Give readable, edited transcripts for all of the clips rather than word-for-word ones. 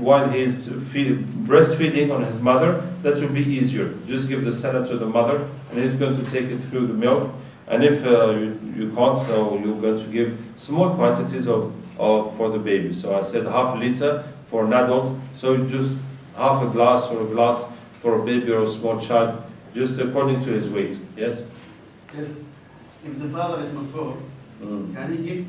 while he's breastfeeding on his mother, that will be easier. Just give the senna to the mother, and he's going to take it through the milk. And if you can't, so you're going to give small quantities for the baby. So I said half a liter for an adult, so just half a glass or a glass for a baby or a small child, just according to his weight. Yes? If the father is masroor, can he give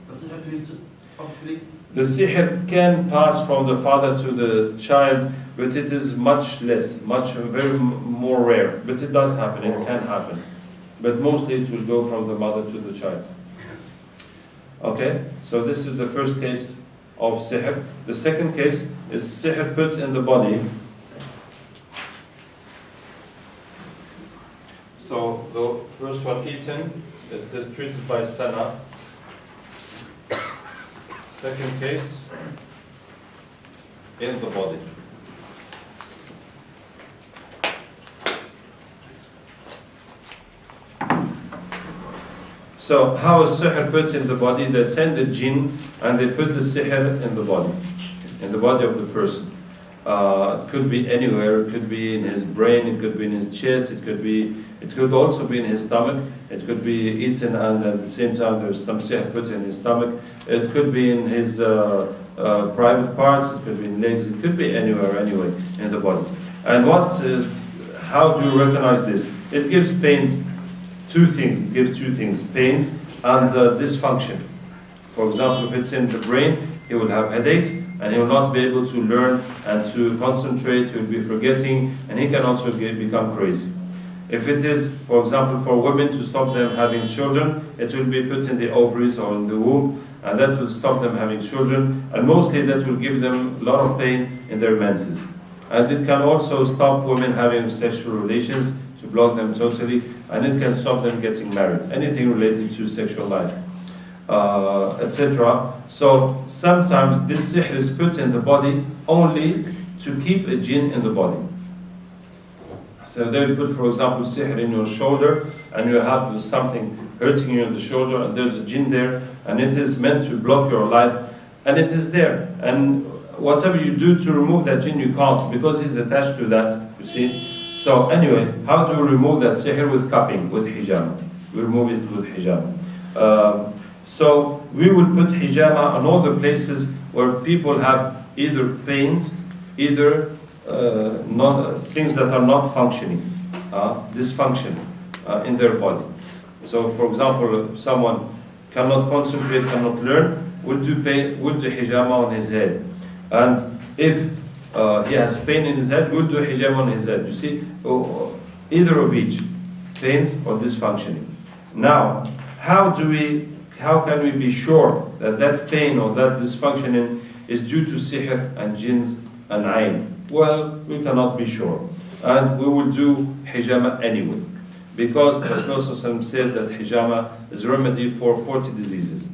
the sihr to his offspring? The sihr can pass from the father to the child, but it is much less, very more rare. But it does happen, it can happen. But mostly it will go from the mother to the child. Okay, so this is the first case of sihr. The second case is sihr put in the body. So the first one eaten is treated by sana. Second case, in the body. So how is sihr put in the body? They send the jinn and they put the sihr in the body of the person. It could be anywhere. It could be in his brain. It could be in his chest. It could also be in his stomach. It could be eaten, and at the same time there's some sihr put in his stomach. It could be in his private parts. It could be in legs. It could be anywhere, anyway, in the body. And how do you recognize this? It gives pains. Two things. It gives two things: pains and dysfunction. For example, if it's in the brain, he will have headaches, and he will not be able to learn and to concentrate. He will be forgetting, and he can also become crazy. If it is, for example, for women to stop them having children, it will be put in the ovaries or in the womb, and that will stop them having children, and mostly that will give them a lot of pain in their menses. And it can also stop women having sexual relations, to block them totally, and it can stop them getting married, anything related to sexual life, etc. So sometimes this sihr is put in the body only to keep a jinn in the body. So they'll put, for example, sihr in your shoulder, and you have something hurting you in the shoulder, and there's a jinn there, and it is meant to block your life, and it is there. And whatever you do to remove that jinn, you can't, because he's attached to that, you see. So anyway, how do we remove that sihr? With cupping, with hijama. We remove it with hijama. So we will put hijama on all the places where people have either pains, either things that are not functioning, dysfunction in their body. So for example, if someone cannot concentrate, cannot learn, we'll do hijama on his head. And if he has pain in his head, we'll do hijama on his head. You see, either of each, pains or dysfunctioning. Now, how can we be sure that that pain or that dysfunctioning is due to sihr and jinns and ayn? Well, we cannot be sure, and we will do hijama anyway, because Rasulullah said that hijama is a remedy for 40 diseases.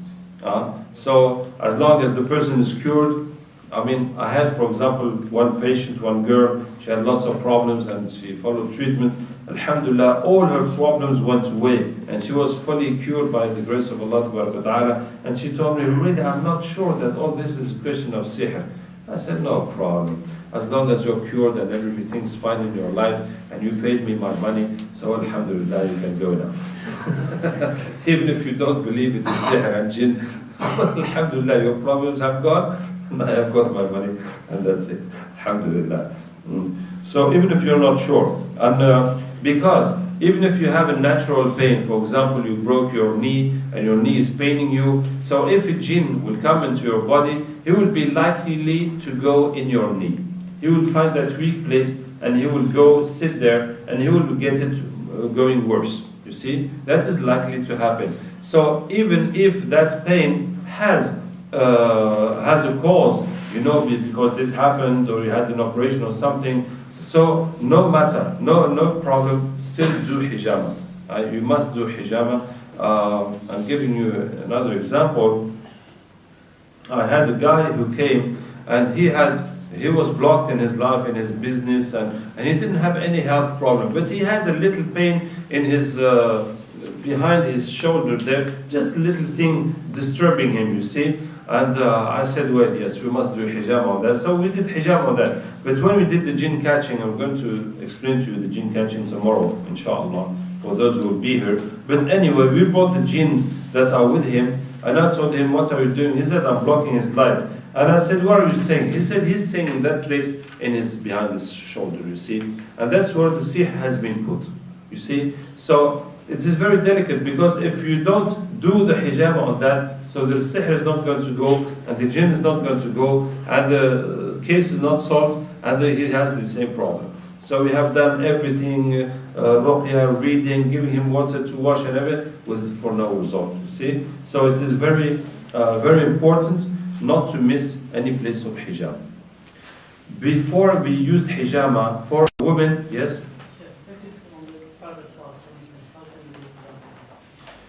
So as long as the person is cured. I mean, I had, for example, one patient, one girl, she had lots of problems and she followed treatment. Alhamdulillah, all her problems went away and she was fully cured by the grace of Allah Ta'ala. And she told me, really, I'm not sure that all this is a question of sihr. I said, no problem. As long as you're cured and everything's fine in your life and you paid me my money, so Alhamdulillah, you can go now. Even if you don't believe it is sihr and jinn, Alhamdulillah, your problems have gone. I have got my money, and that's it. Alhamdulillah. So even if you're not sure, and because even if you have a natural pain, for example, you broke your knee and your knee is paining you, so if a jinn will come into your body, he will be likely to go in your knee. He will find that weak place and he will go sit there and he will get it going worse. You see, that is likely to happen. So even if that pain has a cause, you know, because this happened or you had an operation or something, so no matter, no problem, still do hijama. You must do hijama. I'm giving you another example. I had a guy who came and he was blocked in his life, in his business, and he didn't have any health problem, but he had a little pain in his behind his shoulder there, just a little thing disturbing him, you see. And I said, well, yes, we must do hijama on that. So we did hijama on that. But when we did the jinn catching, I'm going to explain to you the jinn catching tomorrow, inshallah, for those who will be here. But anyway, we brought the jinns that are with him, and I told him, what are you doing? He said, I'm blocking his life. And I said, what are you saying? He said, he's staying in that place behind his shoulder, you see. And that's where the sihr has been put, you see. So it is very delicate, because if you don't do the hijama on that, so the sihr is not going to go, and the jinn is not going to go, and the case is not solved, and he has the same problem. So we have done everything, Rukja, reading, giving him water to wash and everything, for no result, you see. So it is very, very important not to miss any place of hijab. Before we used hijama for women, yes?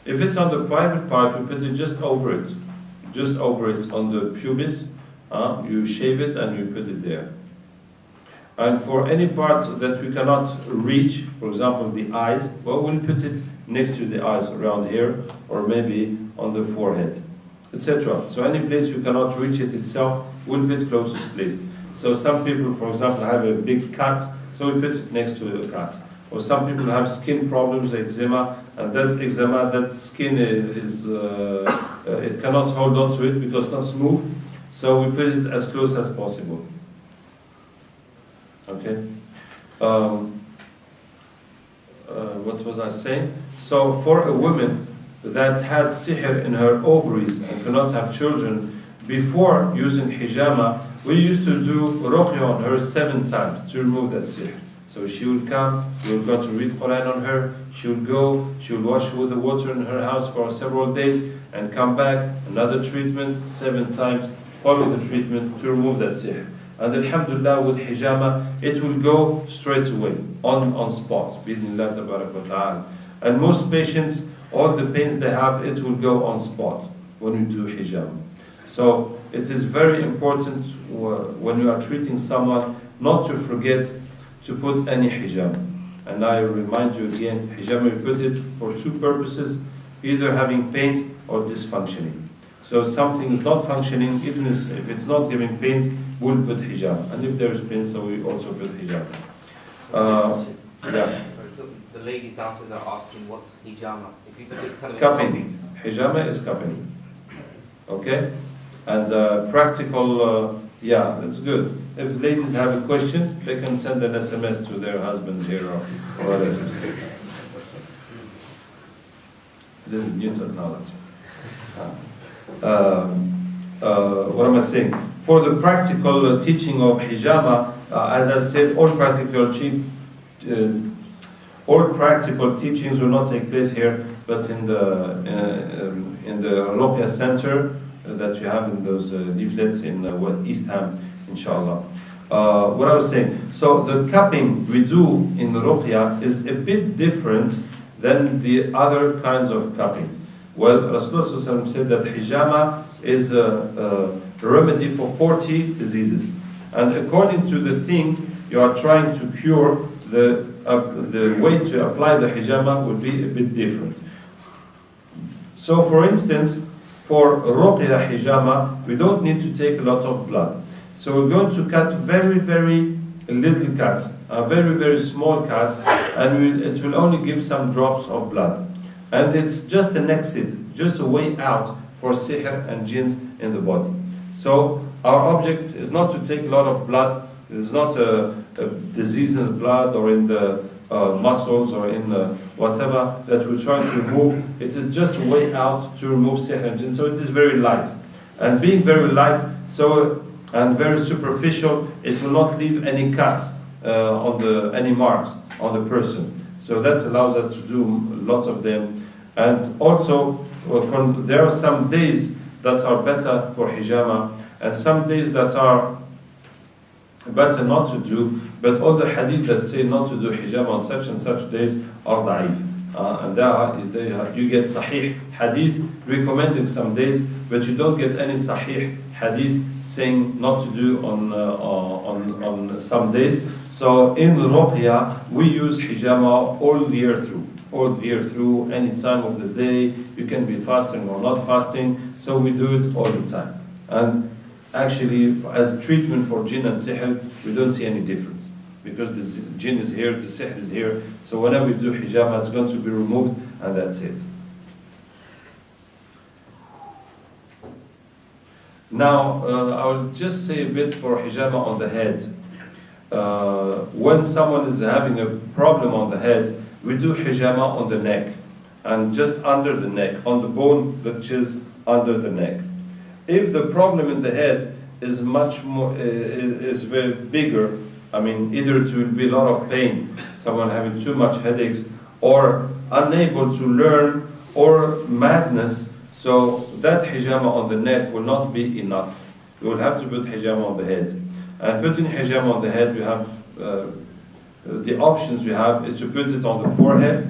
If it's on the private part, we put it just over it on the pubis. You shave it and you put it there. And for any part that we cannot reach, for example the eyes, well, we'll put it next to the eyes, around here, or maybe on the forehead, etc. So any place you cannot reach it itself, we'll put closest place. So some people, for example, have a big cut, so we put it next to the cut. Or some people have skin problems, eczema, and that eczema, that skin is, it cannot hold on to it because it's not smooth. So we put it as close as possible. Okay. What was I saying? So for a woman that had sihr in her ovaries and cannot have children, before using hijama, we used to do Rukja on her 7 times to remove that sihr. So she will come, we will go to read Quran on her, she will go, she will wash with the water in her house for several days, and come back, another treatment, 7 times, follow the treatment to remove that sihr. And alhamdulillah, with hijama, it will go straight away, on spot, bi'idhnillah tabarak wa ta'ala. And most patients, all the pains they have, it will go on spot when we do hijama. So it is very important when you are treating someone not to forget to put any hijama. And I remind you again, hijama, we put it for 2 purposes, either having pains or dysfunctioning. So if something is not functioning, even if it's not giving pains, we'll put hijama. And if there is pain, so we also put hijama. Yeah. So the ladies downstairs are asking what's hijama. If you could just tell them. Cupping. Hijama is cupping. Okay? And practical, yeah, that's good. If ladies have a question, they can send an SMS to their husbands here or relatives. This is new technology. What am I saying? For the practical teaching of hijama, as I said, all practical teachings will not take place here, but in the Rukja center that you have in those leaflets in East Ham, inshallah. What I was saying, so the cupping we do in the Rukja is a bit different than the other kinds of cupping. Well, Rasulullah said that hijama is a remedy for 40 diseases. And according to the thing you are trying to cure, the way to apply the hijama would be a bit different. So for instance, for Rukja hijama, we don't need to take a lot of blood. So we're going to cut very, very little cuts, very, very small cuts, and it will only give some drops of blood. And it's just an exit, just a way out for sihr and jinns in the body. So our object is not to take a lot of blood. It's not a disease in the blood or in the muscles or in whatever that we're trying to remove. It is just a way out to remove sihr and jinn. So it is very light. And being very light and very superficial, it will not leave any cuts any marks on the person. So that allows us to do lots of them. And also, there are some days that are better for hijama, and some days that are better not to do, but all the hadith that say not to do hijama on such and such days are da'if. And you get sahih hadith recommending some days, but you don't get any sahih hadith saying not to do on some days. So in Rukja, we use hijama all year through. all the year through, any time of the day. You can be fasting or not fasting, so we do it all the time. And actually, as treatment for jinn and sihr, we don't see any difference. Because the jinn is here, the sihr is here, so whenever we do hijama, it's going to be removed, and that's it. Now, I'll just say a bit for hijama on the head. When someone is having a problem on the head, we do hijama on the neck, and just under the neck, on the bone which is under the neck. If the problem in the head is much more, is very bigger, I mean, either it will be a lot of pain, someone having too much headaches, or unable to learn, or madness, so that hijama on the neck will not be enough. You will have to put hijama on the head. And putting hijama on the head, we have the options we have is to put it on the forehead,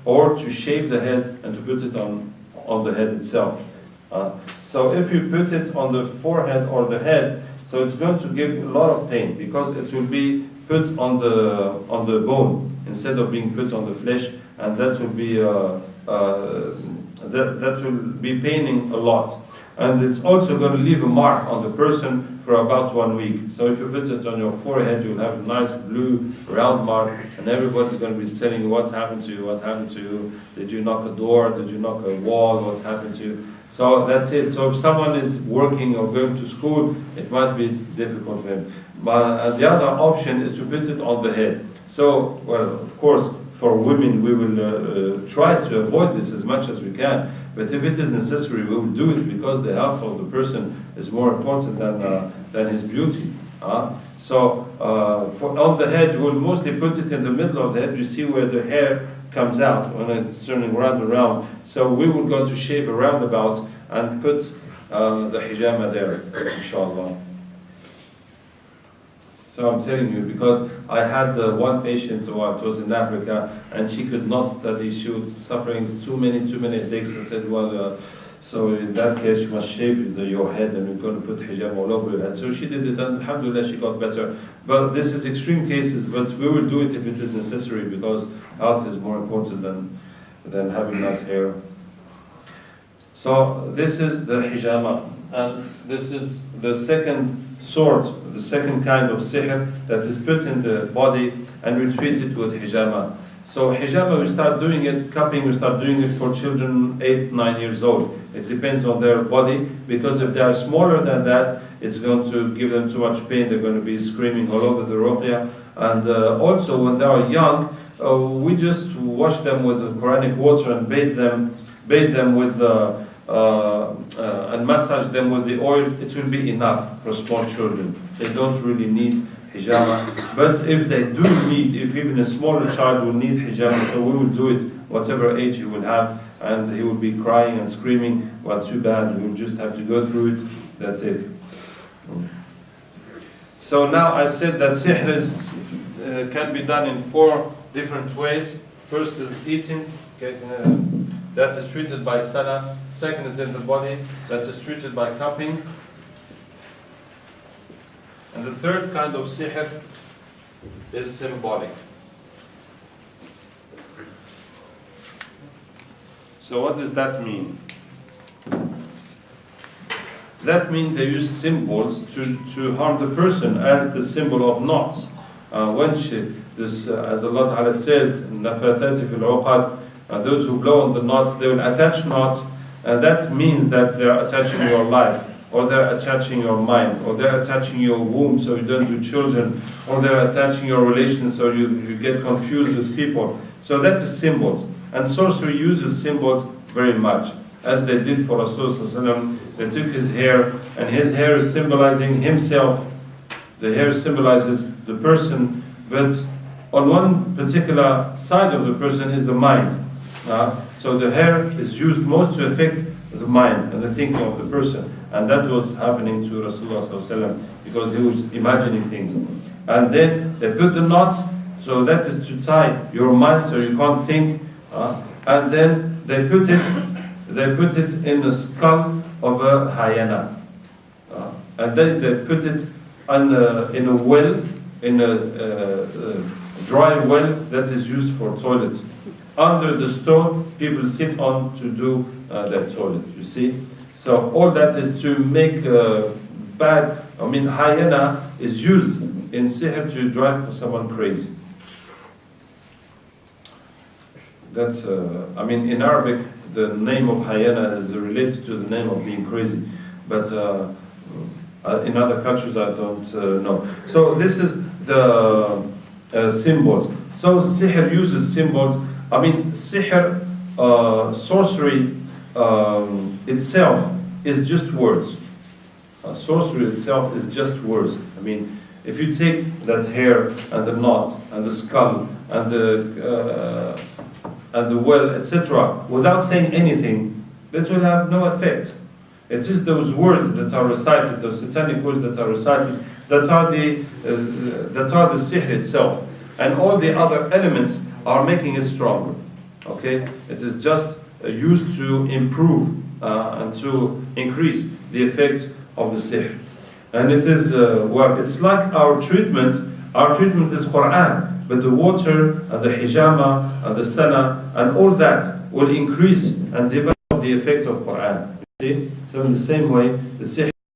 or to shave the head and to put it on the head itself. So if you put it on the forehead or the head, so it's going to give a lot of pain, because it will be put on the bone instead of being put on the flesh, and that will be that will be paining a lot. And it's also going to leave a mark on the person for about 1 week. So if you put it on your forehead, you'll have a nice blue round mark, and everybody's going to be telling you what's happened to you, what's happened to you, did you knock a door, did you knock a wall, what's happened to you. So that's it. So if someone is working or going to school, it might be difficult for him. But the other option is to put it on the head. So, well, of course, for women, we will try to avoid this as much as we can. But if it is necessary, we will do it, because the health of the person is more important than his beauty. So on the head, we will mostly put it in the middle of the head. You see where the hair comes out when it's turning round and round. So we will go to shave a roundabout and put the hijama there, inshallah. So I'm telling you, because I had one patient who was in Africa, and she could not study. She was suffering too many headaches. I said, well, so in that case, you must shave your head, and you're going to put hijab all over your head. So she did it, and alhamdulillah, she got better. But this is extreme cases, but we will do it if it is necessary, because health is more important than having nice hair. So this is the hijama, and this is the second sort, the second kind of sihr that is put in the body, and we treat it with hijama. So hijama, we start doing it, cupping, we start doing it for children 8, 9 years old. It depends on their body, because if they are smaller than that, it's going to give them too much pain. They're going to be screaming all over the Rukja. And also when they are young, we just wash them with Quranic water and bathe them with and massage them with the oil. It will be enough for small children. They don't really need hijama. But if they do need, if even a smaller child will need hijama, so we will do it whatever age he will have, and he will be crying and screaming. Well, too bad, we will just have to go through it. That's it. So now I said that sihr can be done in 4 different ways. First is eating. That is treated by salah. Second is in the body. That is treated by cupping. And the third kind of sihr is symbolic. So what does that mean? That means they use symbols to harm the person, as the symbol of knots. As Allah Ta'ala says, نَفَثَاتِ فِي الْعُقَدِ, those who blow on the knots, they will attach knots, and that means that they are attaching your life, or they're attaching your mind, or they're attaching your womb so you don't do children, or they're attaching your relations so you get confused with people. So that is symbols. And sorcery uses symbols very much, as they did for Rasulullah. They took his hair, and his hair is symbolizing himself. The hair symbolizes the person, but on one particular side of the person is the mind. So the hair is used most to affect the mind and the thinking of the person. And that was happening to Rasulullah because he was imagining things. And then they put the knots, so that is to tie your mind so you can't think. And then they put it in the skull of a hyena. And then they put it in a well, in a dry well that is used for toilets. under the stone people sit on to do their toilet, you see. So all that is to make hyena is used in sihr to drive someone crazy. That's, in Arabic, the name of hyena is related to the name of being crazy. But in other cultures, I don't know. So this is the symbols. So sihr uses symbols. Sihr, sorcery itself is just words. Sorcery itself is just words. If you take that hair and the knot and the skull and the well, etc., without saying anything, that will have no effect. It is those words that are recited, those satanic words that are recited, that are the sihr itself, and all the other elements are making it stronger. Okay, it is just used to improve and to increase the effect of the sihr. And it is it's like our treatment. Our treatment is Quran, but the water and the hijjama and the sana and all that will increase and develop the effect of Quran. You see? So in the same way, the sihr